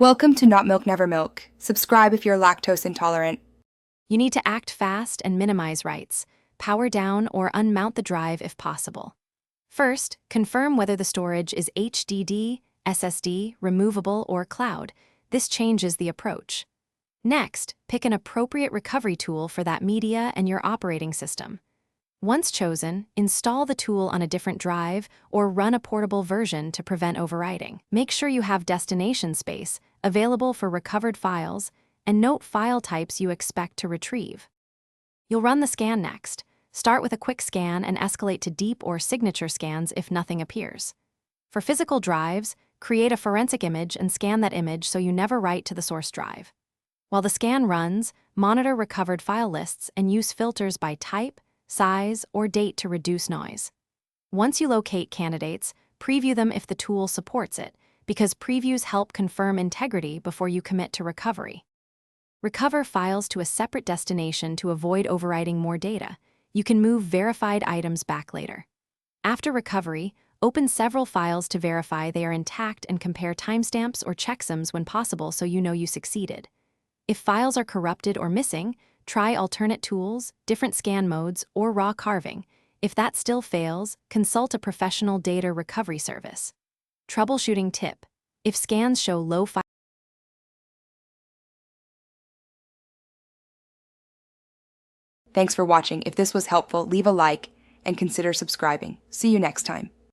Welcome to Not Milk Never Milk. Subscribe if you're lactose intolerant. You need to act fast and minimize writes. Power down or unmount the drive if possible. First, confirm whether the storage is HDD, SSD, removable, or cloud. This changes the approach. Next, pick an appropriate recovery tool for that media and your operating system. Once chosen, install the tool on a different drive or run a portable version to prevent overwriting. Make sure you have destination space available for recovered files and note file types you expect to retrieve. You'll run the scan next. Start with a quick scan and escalate to deep or signature scans if nothing appears. For physical drives, create a forensic image and scan that image so you never write to the source drive. While the scan runs, monitor recovered file lists and use filters by type, size, or date to reduce noise. Once you locate candidates, preview them if the tool supports it, because previews help confirm integrity before you commit to recovery. Recover files to a separate destination to avoid overwriting more data. You can move verified items back later. After recovery, open several files to verify they are intact and compare timestamps or checksums when possible so you know you succeeded. If files are corrupted or missing, try alternate tools, different scan modes, or raw carving. If that still fails, consult a professional data recovery service. Troubleshooting tip: if scans show low file Thanks for watching. If this was helpful, leave a like and consider subscribing. See you next time.